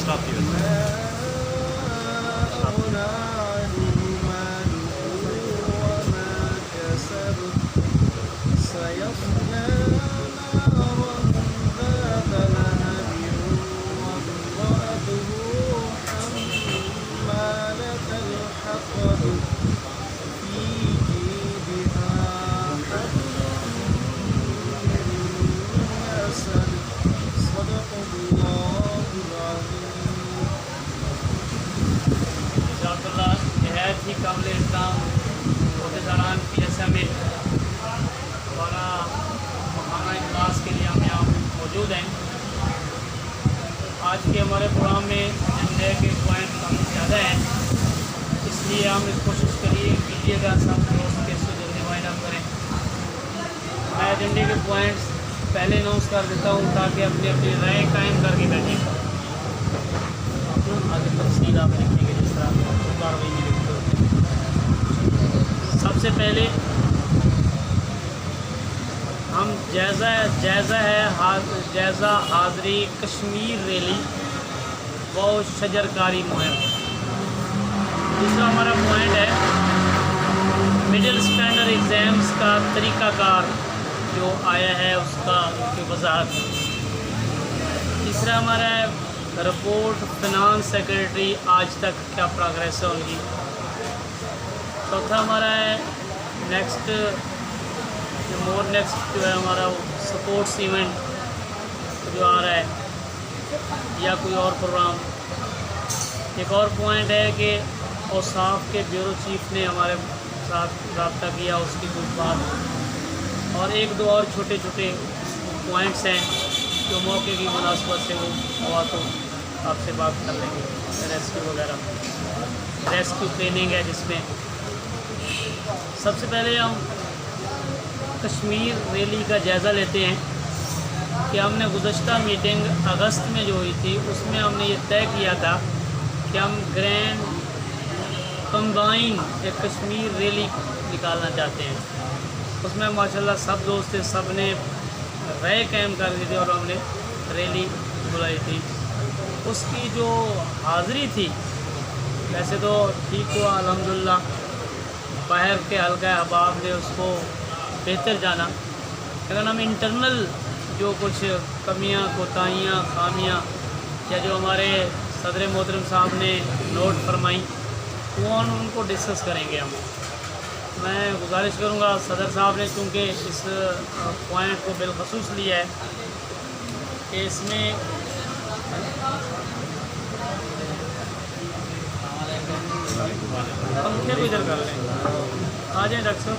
Stop کی وجہ سے نہایت ہی قابل احترام عہدیداران PSMA ہمارا ماہانہ اجلاس کے لیے ہم یہاں موجود ہیں. آج کے ہمارے پروگرام میں ایجنڈے کے پوائنٹ کافی زیادہ ہیں, اس لیے ہم کوشش کیجیے گا سب دوست کے سے جلدی وائنڈ اپ کریں. میں ایجنڈے کے پوائنٹس پہلے اناؤنس کر دیتا ہوں تاکہ اپنی رائے قائم کر کے بیٹھیں. آگے تفصیل آپ لکھیں گے جس طرح کاروائی میں لکھتے ہوتے ہیں. سب سے پہلے ہم جائزہ حاضری کشمیر ریلی و شجرکاری مہم. دوسرا ہمارا پوائنٹ ہے مڈل اسٹینڈرڈ ایگزامس کا طریقہ کار جو آیا ہے اس کا کی وضاحت. تیسرا ہمارا ہے رپورٹ فنانس سیکرٹری آج تک کیا پروگریس ہے ان کی. چوتھا ہمارا ہے نیکسٹ جو ہے ہمارا سپورٹس ایونٹ جو آ رہا ہے یا کوئی اور پروگرام. ایک اور پوائنٹ ہے کہ اوصاف کے بیورو چیف نے ہمارے ساتھ رابطہ کیا, اس کی کچھ بات اور ایک دو اور چھوٹے چھوٹے پوائنٹس ہیں جو موقع کی مناسبت سے وہ ہوا تو آپ سے بات کر لیں گے. ریسکیو وغیرہ ریسکیو ٹریننگ ہے جس میں سب سے پہلے ہم کشمیر ریلی کا جائزہ لیتے ہیں کہ ہم نے گزشتہ میٹنگ اگست میں جو ہوئی تھی اس میں ہم نے یہ طے کیا تھا کہ ہم گرینڈ کمبائن ایک کشمیر ریلی نکالنا چاہتے ہیں. اس میں ماشاءاللہ سب دوست تھے, سب نے رائے قائم کر دی تھی اور ہم نے ریلی بلائی تھی. اس کی جو حاضری تھی ویسے تو ٹھیک ہوا الحمدللہ, باہر کے حلقہ احباب نے اس کو بہتر جانا, لیکن ہم انٹرنل جو کچھ کمیاں کوتاہیاں خامیاں یا جو ہمارے صدر محترم صاحب نے نوٹ فرمائیں وہ ان کو ڈسکس کریں گے. میں گزارش کروں گا صدر صاحب نے چونکہ اس پوائنٹ کو بالخصوص لیا ہے کہ اس میں پنکھے کو ادھر کر لیں. آ جائیں ڈاکٹر صاحب,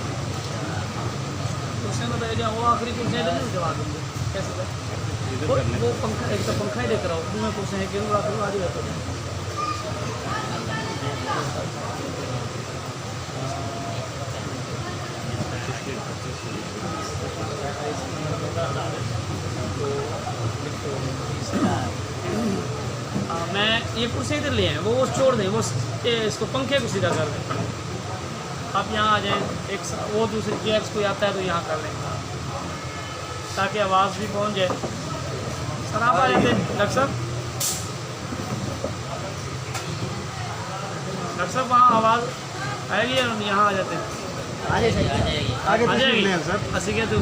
کرسیاں تو بیٹھ جاؤ, وہ آخری کرسیاں ادھر نہیں جواب دیں گے کیسے وہ پنکھا ایک تو پنکھا ہی لے کر آؤ, میں کرسیاں ہیں کہ آخری آ جاتا ہے. میں یہ کرسی ادھر لے آئیں, وہ چھوڑ دیں, وہ اس کو پنکھے کو سیدھا کر دیں. آپ یہاں آ جائیں, ایک وہ دوسری چیئرس کوئی آتا ہے تو یہاں کر لیں تاکہ آواز بھی پہنچ جائے. سر آپ آ جاتے ہیں ڈاکٹر صاحب, ڈاکٹر صاحب وہاں آواز آئے گی یا یہاں آ جاتے ہیں؟ آ جائے گی اسی کے تو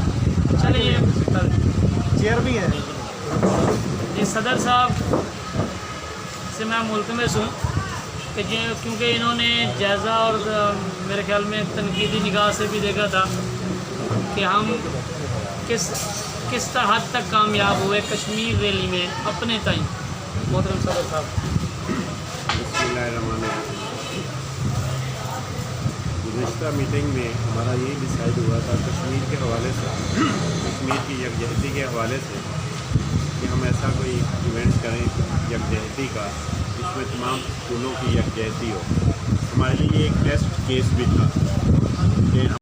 چلیے چیئر بھی ہے. جی صدر صاحب سے میں ملتمس ہوں کہ کیونکہ انہوں نے جائزہ اور میرے خیال میں تنقیدی نگاہ سے بھی دیکھا تھا کہ ہم کس حد تک کامیاب ہوئے کشمیر ریلی میں اپنے تئیں. محترم صدر صاحب. بسم اللہ الرحمن الرحیم. گزشتہ میٹنگ میں ہمارا یہی ڈیسائیڈ ہوا تھا کشمیر کے حوالے سے, کشمیر کی یکجہتی کے حوالے سے کہ ہم ایسا کوئی ایونٹ کریں یکجہتی کا جس میں تمام اسکولوں کی یکجہتی ہو. ہمارے لیے یہ ایک ٹیسٹ کیس بھی تھا کہ